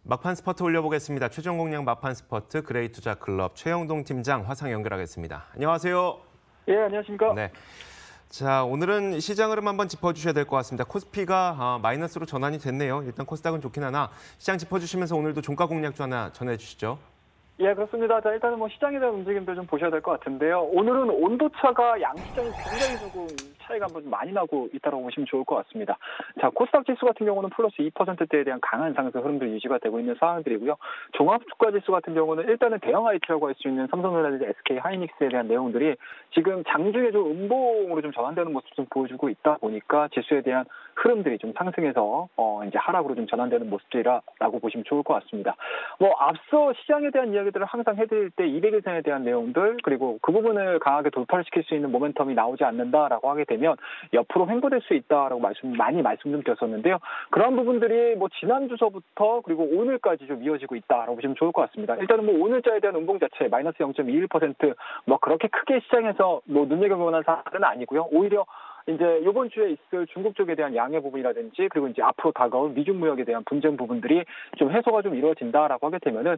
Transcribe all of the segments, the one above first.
막판 스퍼트 올려보겠습니다. 최종 공략 막판 스퍼트 그레이투자클럽 최영동 팀장 화상 연결하겠습니다. 안녕하세요. 예, 안녕하십니까. 네. 자, 오늘은 시장 흐름 한번 짚어주셔야 될 것 같습니다. 코스피가 마이너스로 전환이 됐네요. 일단 코스닥은 좋긴 하나 시장 짚어주시면서 오늘도 종가 공략 하나 전해주시죠. 예, 그렇습니다. 자, 일단은 시장에 대한 움직임들 좀 보셔야 될 것 같은데요. 오늘은 온도차가 양시장이 굉장히 조금 차이가 한번 많이 나고 있다고 보시면 좋을 것 같습니다. 자, 코스닥 지수 같은 경우는 플러스 2%대에 대한 강한 상승 흐름들 유지가 되고 있는 상황들이고요. 종합주가 지수 같은 경우는 일단은 대형 IT라고 할 수 있는 삼성전자든지 SK 하이닉스에 대한 내용들이 지금 장중에 좀 음봉으로 좀 전환되는 모습 좀 보여주고 있다 보니까 지수에 대한 흐름들이 좀 상승해서 이제 하락으로 좀 전환되는 모습이라고 보시면 좋을 것 같습니다. 앞서 시장에 대한 이야기들을 항상 해드릴 때 200일선에 대한 내용들 그리고 그 부분을 강하게 돌파를 시킬 수 있는 모멘텀이 나오지 않는다라고 하게 되면 옆으로 횡보될 수 있다라고 많이 말씀 좀 드렸었는데요. 그런 부분들이 지난주서부터 그리고 오늘까지 좀 이어지고 있다라고 보시면 좋을 것 같습니다. 일단은 오늘자에 대한 음봉 자체 마이너스 0.21% 그렇게 크게 시장에서 눈여겨볼 만한 사안은 아니고요. 오히려 이제 이번 주에 있을 중국 쪽에 대한 양해 부분이라든지 그리고 이제 앞으로 다가올 미중 무역에 대한 분쟁 부분들이 좀 해소가 좀 이루어진다라고 하게 되면은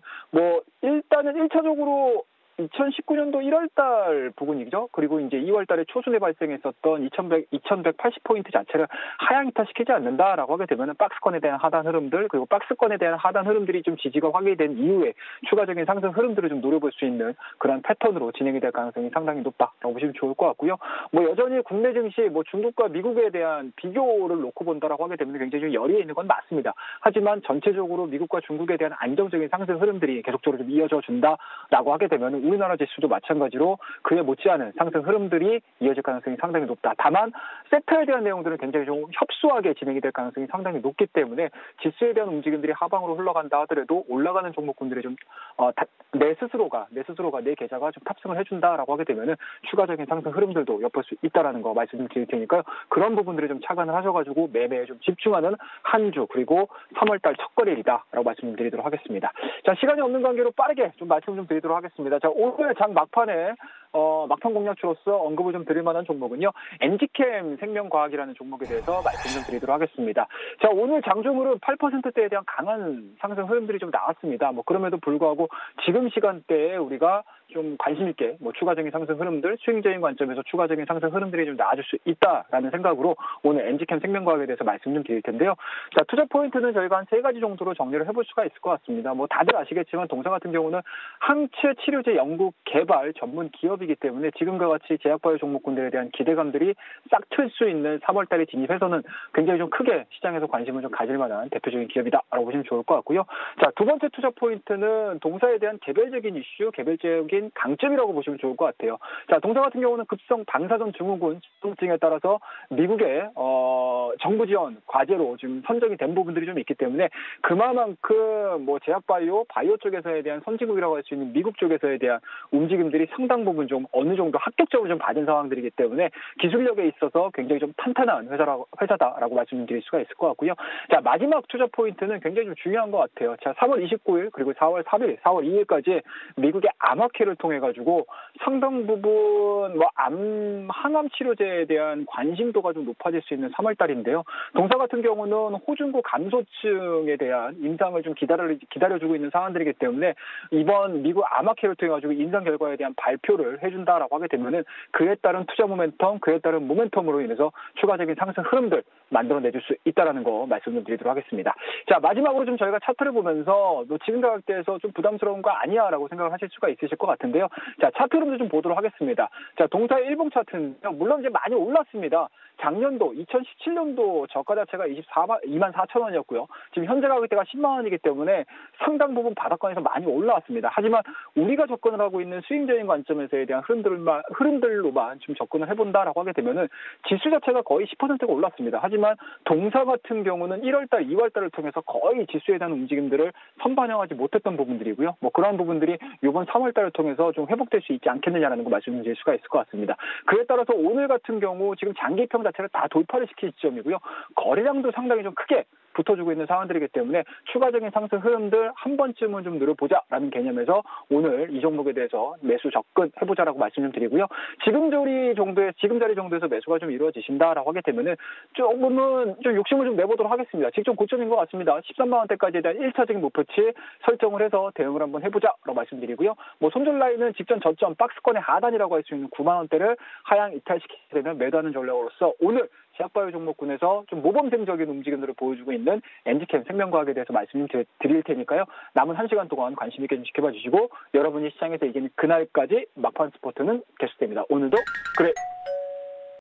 일단은 1차적으로 2019년도 1월달 부분이죠. 그리고 이제 2월달에 초순에 발생했었던 2180포인트 자체를 하향 이탈시키지 않는다라고 하게 되면 박스권에 대한 하단 흐름들 그리고 박스권에 대한 하단 흐름들이 좀 지지가 확인된 이후에 추가적인 상승 흐름들을 좀 노려볼 수 있는 그런 패턴으로 진행이 될 가능성이 상당히 높다라고 보시면 좋을 것 같고요. 여전히 국내 증시 중국과 미국에 대한 비교를 놓고 본다라고 하게 되면 굉장히 좀 열이 있는 건 맞습니다. 하지만 전체적으로 미국과 중국에 대한 안정적인 상승 흐름들이 계속적으로 좀 이어져 준다라고 하게 되면 우리나라 지수도 마찬가지로 그에 못지않은 상승 흐름들이 이어질 가능성이 상당히 높다. 다만 섹터에 대한 내용들은 굉장히 좀 협소하게 진행이 될 가능성이 상당히 높기 때문에 지수에 대한 움직임들이 하방으로 흘러간다 하더라도 올라가는 종목군들이 좀 내 스스로가 내 계좌가 좀 탑승을 해준다라고 하게 되면은 추가적인 상승 흐름들도 엿볼 수 있다라는 거 말씀드릴 테니까요. 그런 부분들을 좀 착안을 하셔가지고 매매에 좀 집중하는 한 주 그리고 3월달 첫 거래일이다라고 말씀드리도록 하겠습니다. 자, 시간이 없는 관계로 빠르게 좀 말씀 좀 드리도록 하겠습니다. 자, 오늘 장 막판에 막판 공략주로서 언급을 좀 드릴 만한 종목은요. 엔지캠 생명과학이라는 종목에 대해서 말씀 좀 드리도록 하겠습니다. 자, 오늘 장중으로 8%대에 대한 강한 상승 흐름들이 좀 나왔습니다. 그럼에도 불구하고 지금 시간대에 우리가 좀 관심 있게 추가적인 상승 흐름들, 수익적인 관점에서 추가적인 상승 흐름들이 좀 나아질 수 있다라는 생각으로 오늘 엔지캠 생명과학에 대해서 말씀 좀 드릴 텐데요. 자, 투자 포인트는 저희가 한 3가지 정도로 정리를 해볼 수가 있을 것 같습니다. 다들 아시겠지만 동사 같은 경우는 항체 치료제 연구 개발 전문 기업이기 때문에 지금과 같이 제약바이오 종목군들에 대한 기대감들이 싹 틀 수 있는 3월달에 진입해서는 굉장히 좀 크게 시장에서 관심을 좀 가질 만한 대표적인 기업이다라고 보시면 좋을 것 같고요. 자, 두 번째 투자 포인트는 동사에 대한 개별적인 이슈, 개별적인 강점이라고 보시면 좋을 것 같아요. 자, 동사 같은 경우는 급성 방사선 증후군 통증에 따라서 미국의 정부 지원 과제로 지금 선정이 된 부분들이 좀 있기 때문에 그만큼 제약바이오, 바이오 쪽에서에 대한 선진국이라고 할 수 있는 미국 쪽에서에 대한 움직임들이 상당 부분 좀 어느 정도 합격적으로 좀 받은 상황들이기 때문에 기술력에 있어서 굉장히 좀 탄탄한 회사다라고 말씀드릴 수가 있을 것 같고요. 자, 마지막 투자 포인트는 굉장히 좀 중요한 것 같아요. 자, 3월 29일 그리고 4월 3일, 4월 2일까지 미국의 암학회를 통해 가지고 상당 부분 항암 치료제에 대한 관심도가 좀 높아질 수 있는 3월 달인데요. 동사 같은 경우는 호중고 감소층에 대한 임상을 좀 기다려주고 있는 상황들이기 때문에 이번 미국 암학회를 통해 가지고 임상 결과에 대한 발표를 해준다라고 하게 되면은 그에 따른 투자 모멘텀, 그에 따른 모멘텀으로 인해서 추가적인 상승 흐름들 만들어내줄 수 있다라는 거 말씀 좀 드리도록 하겠습니다. 자, 마지막으로 좀 저희가 차트를 보면서 지금 가격대에서 좀 부담스러운 거 아니야라고 생각을 하실 수가 있으실 것 같은데요. 자, 차트 흐름도 좀 보도록 하겠습니다. 자, 동사의 일봉 차트는요, 물론 이제 많이 올랐습니다. 작년도 2017년도 저가 자체가 24,000원이었고요. 지금 현재 가격대가 10만 원이기 때문에 상당 부분 바닥권에서 많이 올라왔습니다. 하지만 우리가 접근을 하고 있는 수익적인 관점에서에 대한 흐름들로만 좀 접근을 해본다라고 하게 되면은 지수 자체가 거의 10%가 올랐습니다. 하지만 동사 같은 경우는 1월달, 2월달을 통해서 거의 지수에 대한 움직임들을 선반영하지 못했던 부분들이고요. 그런 부분들이 이번 3월달을 통해서 좀 회복될 수 있지 않겠느냐라는 거 말씀드릴 수가 있을 것 같습니다. 그에 따라서 오늘 같은 경우 지금 장기평 자체를 다 돌파를 시킬 지점이고요. 거래량도 상당히 좀 크게 붙어주고 있는 상황들이기 때문에 추가적인 상승 흐름들 한 번쯤은 좀 누려보자라는 개념에서 오늘 이 종목에 대해서 매수 접근해보자라고 말씀 좀 드리고요. 지금 자리 정도에서 매수가 좀 이루어지신다라고 하게 되면은 조금은 좀 욕심을 좀 내보도록 하겠습니다. 직전 고점인 것 같습니다. 13만 원대까지에 대한 1차적인 목표치 설정을 해서 대응을 한번 해보자라고 말씀드리고요. 뭐 손절 라인은 직전 저점 박스권의 하단이라고 할 수 있는 9만 원대를 하향 이탈시키게 되면 매도하는 전략으로서 오늘 제약바이오 종목군에서 좀 모범생적인 움직임들을 보여주고 있는 엔지캠 생명과학에 대해서 말씀 좀 드릴 테니까요. 남은 1시간 동안 관심 있게 좀 지켜봐 주시고 여러분이 시장에서 이기는 그날까지 막판 스포츠는 계속됩니다. 오늘도 그래